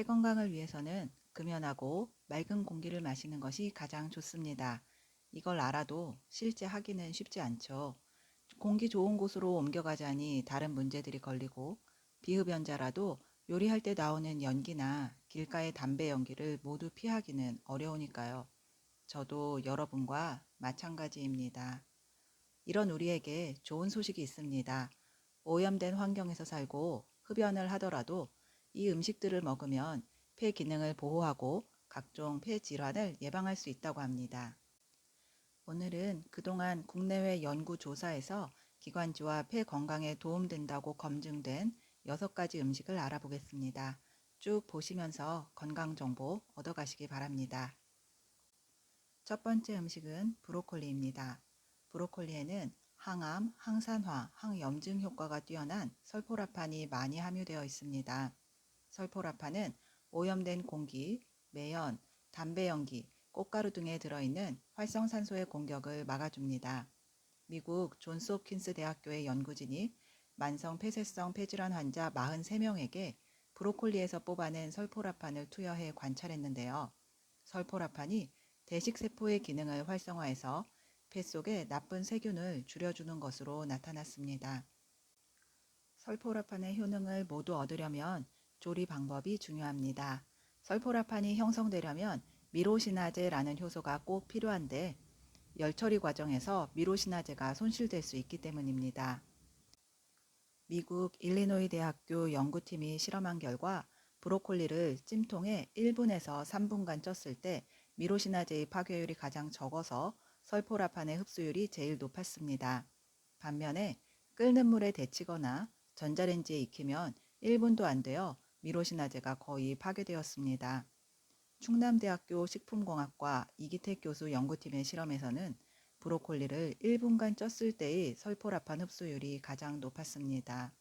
폐 건강을 위해서는 금연하고 맑은 공기를 마시는 것이 가장 좋습니다. 이걸 알아도 실제 하기는 쉽지 않죠. 공기 좋은 곳으로 옮겨가자니 다른 문제들이 걸리고 비흡연자라도 요리할 때 나오는 연기나 길가의 담배 연기를 모두 피하기는 어려우니까요. 저도 여러분과 마찬가지입니다. 이런 우리에게 좋은 소식이 있습니다. 오염된 환경에서 살고 흡연을 하더라도 이 음식들을 먹으면 폐 기능을 보호하고 각종 폐 질환을 예방할 수 있다고 합니다. 오늘은 그동안 국내외 연구 조사에서 기관지와 폐 건강에 도움된다고 검증된 6가지 음식을 알아보겠습니다. 쭉 보시면서 건강 정보 얻어가시기 바랍니다. 첫 번째 음식은 브로콜리입니다. 브로콜리에는 항암, 항산화, 항염증 효과가 뛰어난 설포라판이 많이 함유되어 있습니다. 설포라판은 오염된 공기, 매연, 담배 연기, 꽃가루 등에 들어있는 활성산소의 공격을 막아줍니다. 미국 존스 홉킨스 대학교의 연구진이 만성 폐쇄성 폐질환 환자 43명에게 브로콜리에서 뽑아낸 설포라판을 투여해 관찰했는데요. 설포라판이 대식세포의 기능을 활성화해서 폐 속의 나쁜 세균을 줄여주는 것으로 나타났습니다. 설포라판의 효능을 모두 얻으려면 조리 방법이 중요합니다. 설포라판이 형성되려면 미로시나제라는 효소가 꼭 필요한데 열 처리 과정에서 미로시나제가 손실될 수 있기 때문입니다. 미국 일리노이 대학교 연구팀이 실험한 결과 브로콜리를 찜통에 1분에서 3분간 쪘을 때 미로시나제의 파괴율이 가장 적어서 설포라판의 흡수율이 제일 높았습니다. 반면에 끓는 물에 데치거나 전자레인지에 익히면 1분도 안 되어 미로시나제가 거의 파괴되었습니다. 충남대학교 식품공학과 이기택 교수 연구팀의 실험에서는 브로콜리를 1분간 쪘을 때의 설포라판 흡수율이 가장 높았습니다.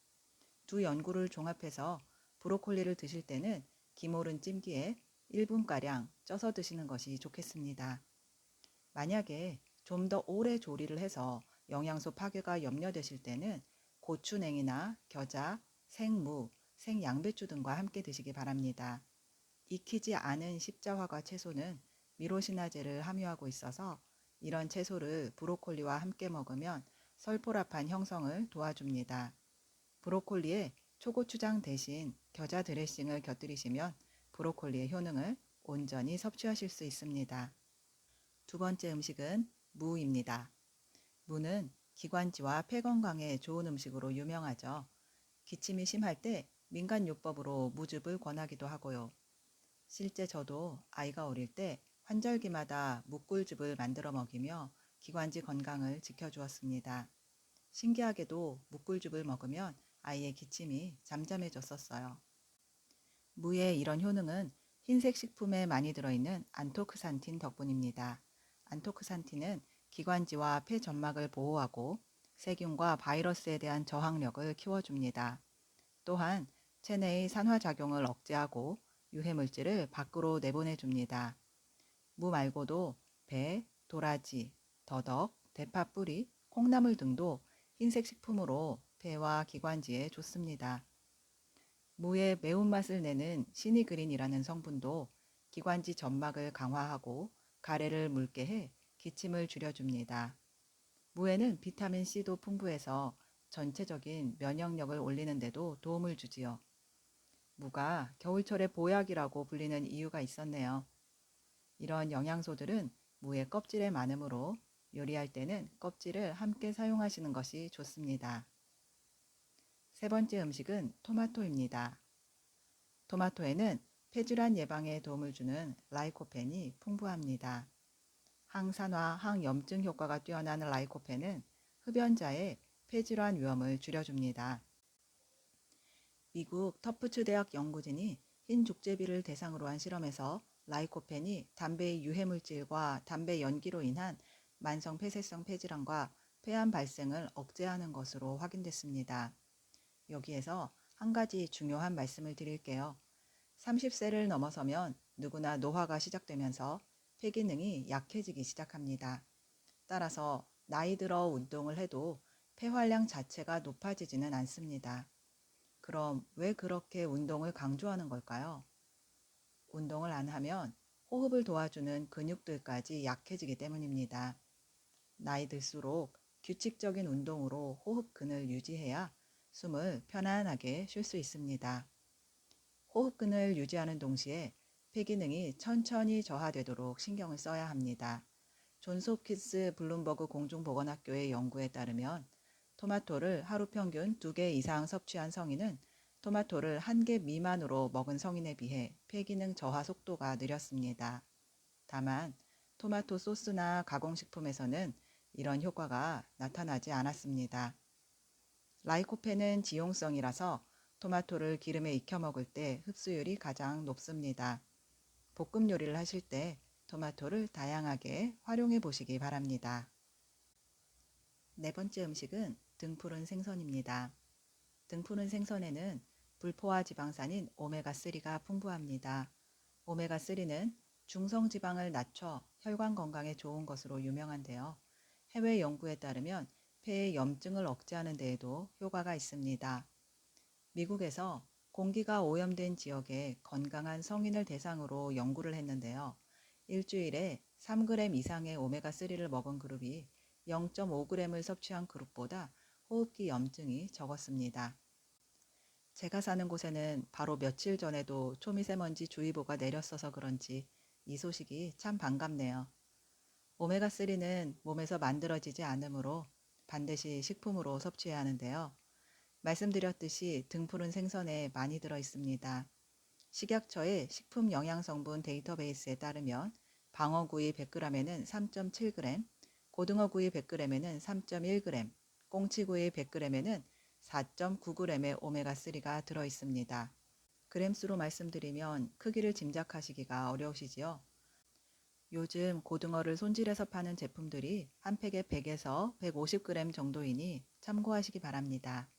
두 연구를 종합해서 브로콜리를 드실 때는 기모른 찜기에 1분가량 쪄서 드시는 것이 좋겠습니다. 만약에 좀 더 오래 조리를 해서 영양소 파괴가 염려되실 때는 고추냉이나 겨자, 생무, 생양배추 등과 함께 드시기 바랍니다. 익히지 않은 십자화과 채소는 미로시나제를 함유하고 있어서 이런 채소를 브로콜리와 함께 먹으면 설포라판 형성을 도와줍니다. 브로콜리에 초고추장 대신 겨자 드레싱을 곁들이시면 브로콜리의 효능을 온전히 섭취하실 수 있습니다. 두 번째 음식은 무입니다. 무는 기관지와 폐 건강에 좋은 음식으로 유명하죠. 기침이 심할 때 민간요법으로 무즙을 권하기도 하고요. 실제 저도 아이가 어릴 때 환절기마다 무꿀즙을 만들어 먹이며 기관지 건강을 지켜주었습니다. 신기하게도 무꿀즙을 먹으면 아이의 기침이 잠잠해졌었어요. 무의 이런 효능은 흰색 식품에 많이 들어있는 안토크산틴 덕분입니다. 안토크산틴은 기관지와 폐 점막을 보호하고 세균과 바이러스에 대한 저항력을 키워줍니다. 또한 체내의 산화작용을 억제하고 유해물질을 밖으로 내보내줍니다. 무 말고도 배, 도라지, 더덕, 대파 뿌리, 콩나물 등도 흰색 식품으로 폐와 기관지에 좋습니다. 무의 매운맛을 내는 시니그린이라는 성분도 기관지 점막을 강화하고 가래를 묽게 해 기침을 줄여줍니다. 무에는 비타민C도 풍부해서 전체적인 면역력을 올리는 데도 도움을 주지요. 무가 겨울철의 보약이라고 불리는 이유가 있었네요. 이런 영양소들은 무의 껍질에 많으므로 요리할 때는 껍질을 함께 사용하시는 것이 좋습니다. 세 번째 음식은 토마토입니다. 토마토에는 폐질환 예방에 도움을 주는 라이코펜이 풍부합니다. 항산화, 항염증 효과가 뛰어난 라이코펜은 흡연자의 폐질환 위험을 줄여줍니다. 미국 터프츠 대학 연구진이 흰 족제비를 대상으로 한 실험에서 라이코펜이 담배의 유해물질과 담배 연기로 인한 만성 폐쇄성 폐질환과 폐암 발생을 억제하는 것으로 확인됐습니다. 여기에서 한 가지 중요한 말씀을 드릴게요. 30세를 넘어서면 누구나 노화가 시작되면서 폐 기능이 약해지기 시작합니다. 따라서 나이 들어 운동을 해도 폐활량 자체가 높아지지는 않습니다. 그럼 왜 그렇게 운동을 강조하는 걸까요? 운동을 안 하면 호흡을 도와주는 근육들까지 약해지기 때문입니다. 나이 들수록 규칙적인 운동으로 호흡근을 유지해야 숨을 편안하게 쉴 수 있습니다. 호흡근을 유지하는 동시에 폐기능이 천천히 저하되도록 신경을 써야 합니다. 존스 홉킨스 블룸버그 공중보건학교의 연구에 따르면 토마토를 하루 평균 2개 이상 섭취한 성인은 토마토를 1개 미만으로 먹은 성인에 비해 폐기능 저하 속도가 느렸습니다. 다만 토마토 소스나 가공식품에서는 이런 효과가 나타나지 않았습니다. 라이코펜은 지용성이라서 토마토를 기름에 익혀 먹을 때 흡수율이 가장 높습니다. 볶음 요리를 하실 때 토마토를 다양하게 활용해 보시기 바랍니다. 네 번째 음식은 등푸른 생선입니다. 등푸른 생선에는 불포화 지방산인 오메가3가 풍부합니다. 오메가3는 중성지방을 낮춰 혈관 건강에 좋은 것으로 유명한데요. 해외 연구에 따르면 폐의 염증을 억제하는 데에도 효과가 있습니다. 미국에서 공기가 오염된 지역에 건강한 성인을 대상으로 연구를 했는데요. 일주일에 3g 이상의 오메가3를 먹은 그룹이 0.5g을 섭취한 그룹보다 호흡기 염증이 적었습니다. 제가 사는 곳에는 바로 며칠 전에도 초미세먼지 주의보가 내렸어서 그런지 이 소식이 참 반갑네요. 오메가3는 몸에서 만들어지지 않으므로 반드시 식품으로 섭취해야 하는데요. 말씀드렸듯이 등푸른 생선에 많이 들어 있습니다. 식약처의 식품 영양성분 데이터베이스에 따르면 방어구이 100g에는 3.7g, 고등어구이 100g에는 3.1g, 꽁치구이 100g에는 4.9g의 오메가3가 들어 있습니다. 그램수로 말씀드리면 크기를 짐작하시기가 어려우시지요? 요즘 고등어를 손질해서 파는 제품들이 한 팩에 100에서 150g 정도이니 참고하시기 바랍니다.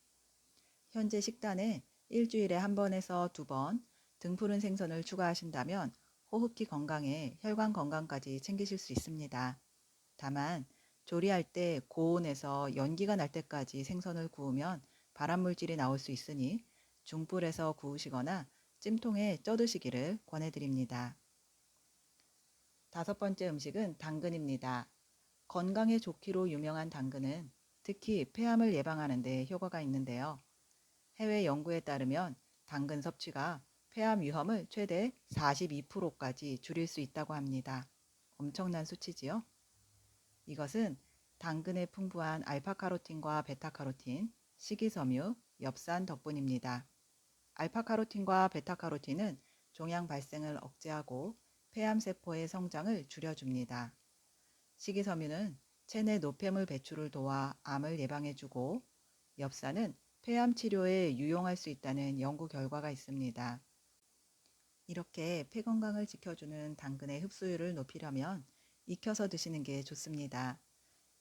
현재 식단에 일주일에 한 번에서 2번 등푸른 생선을 추가하신다면 호흡기 건강에 혈관 건강까지 챙기실 수 있습니다. 다만 조리할 때 고온에서 연기가 날 때까지 생선을 구우면 발암물질이 나올 수 있으니 중불에서 구우시거나 찜통에 쪄드시기를 권해드립니다. 다섯 번째 음식은 당근입니다. 건강에 좋기로 유명한 당근은 특히 폐암을 예방하는 데 효과가 있는데요. 해외 연구에 따르면 당근 섭취가 폐암 위험을 최대 42%까지 줄일 수 있다고 합니다. 엄청난 수치지요? 이것은 당근에 풍부한 알파카로틴과 베타카로틴, 식이섬유, 엽산 덕분입니다. 알파카로틴과 베타카로틴은 종양 발생을 억제하고 폐암세포의 성장을 줄여줍니다. 식이섬유는 체내 노폐물 배출을 도와 암을 예방해주고 엽산은 폐암 치료에 유용할 수 있다는 연구 결과가 있습니다. 이렇게 폐 건강을 지켜주는 당근의 흡수율을 높이려면 익혀서 드시는 게 좋습니다.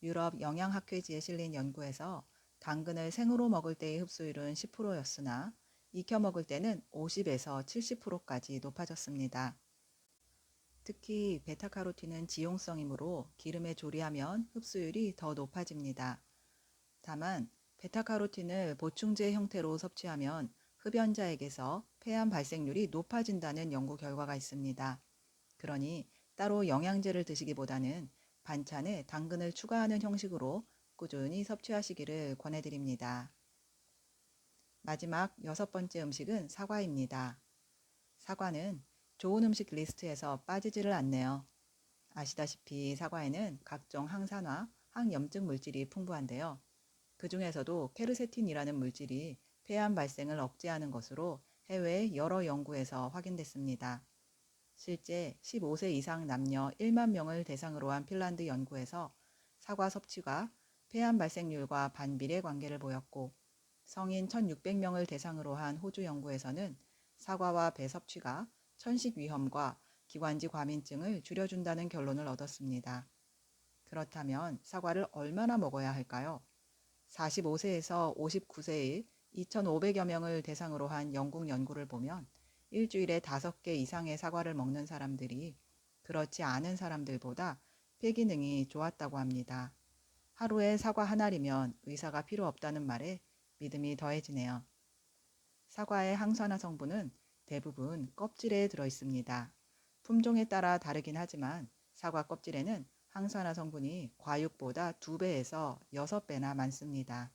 유럽 영양학회지에 실린 연구에서 당근을 생으로 먹을 때의 흡수율은 10%였으나 익혀 먹을 때는 50에서 70%까지 높아졌습니다. 특히 베타카로틴은 지용성이므로 기름에 조리하면 흡수율이 더 높아집니다. 다만 베타카로틴을 보충제 형태로 섭취하면 흡연자에게서 폐암 발생률이 높아진다는 연구 결과가 있습니다. 그러니 따로 영양제를 드시기보다는 반찬에 당근을 추가하는 형식으로 꾸준히 섭취하시기를 권해드립니다. 마지막 여섯 번째 음식은 사과입니다. 사과는 좋은 음식 리스트에서 빠지지를 않네요. 아시다시피 사과에는 각종 항산화, 항염증 물질이 풍부한데요. 그 중에서도 케르세틴이라는 물질이 폐암 발생을 억제하는 것으로 해외 여러 연구에서 확인됐습니다. 실제 15세 이상 남녀 1만 명을 대상으로 한 핀란드 연구에서 사과 섭취가 폐암 발생률과 반비례 관계를 보였고 성인 1,600명을 대상으로 한 호주 연구에서는 사과와 배 섭취가 천식 위험과 기관지 과민증을 줄여준다는 결론을 얻었습니다. 그렇다면 사과를 얼마나 먹어야 할까요? 45세에서 59세의 2,500여 명을 대상으로 한 영국 연구를 보면 일주일에 5개 이상의 사과를 먹는 사람들이 그렇지 않은 사람들보다 폐 기능이 좋았다고 합니다. 하루에 사과 한 알이면 의사가 필요 없다는 말에 믿음이 더해지네요. 사과의 항산화 성분은 대부분 껍질에 들어 있습니다. 품종에 따라 다르긴 하지만 사과 껍질에는 항산화 성분이 과육보다 2배에서 6배나 많습니다.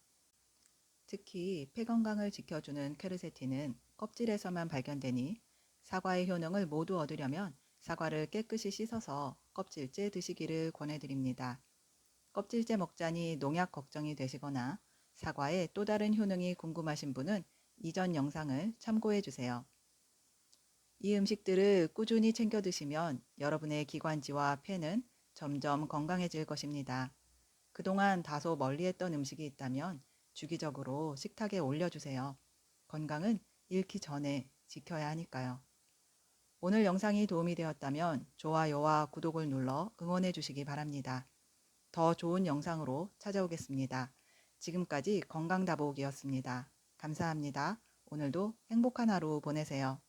특히 폐 건강을 지켜주는 퀘르세틴은 껍질에서만 발견되니 사과의 효능을 모두 얻으려면 사과를 깨끗이 씻어서 껍질째 드시기를 권해드립니다. 껍질째 먹자니 농약 걱정이 되시거나 사과의 또 다른 효능이 궁금하신 분은 이전 영상을 참고해 주세요. 이 음식들을 꾸준히 챙겨 드시면 여러분의 기관지와 폐는 점점 건강해질 것입니다. 그동안 다소 멀리했던 음식이 있다면 주기적으로 식탁에 올려주세요. 건강은 잃기 전에 지켜야 하니까요. 오늘 영상이 도움이 되었다면 좋아요와 구독을 눌러 응원해 주시기 바랍니다. 더 좋은 영상으로 찾아오겠습니다. 지금까지 건강다보기였습니다. 감사합니다. 오늘도 행복한 하루 보내세요.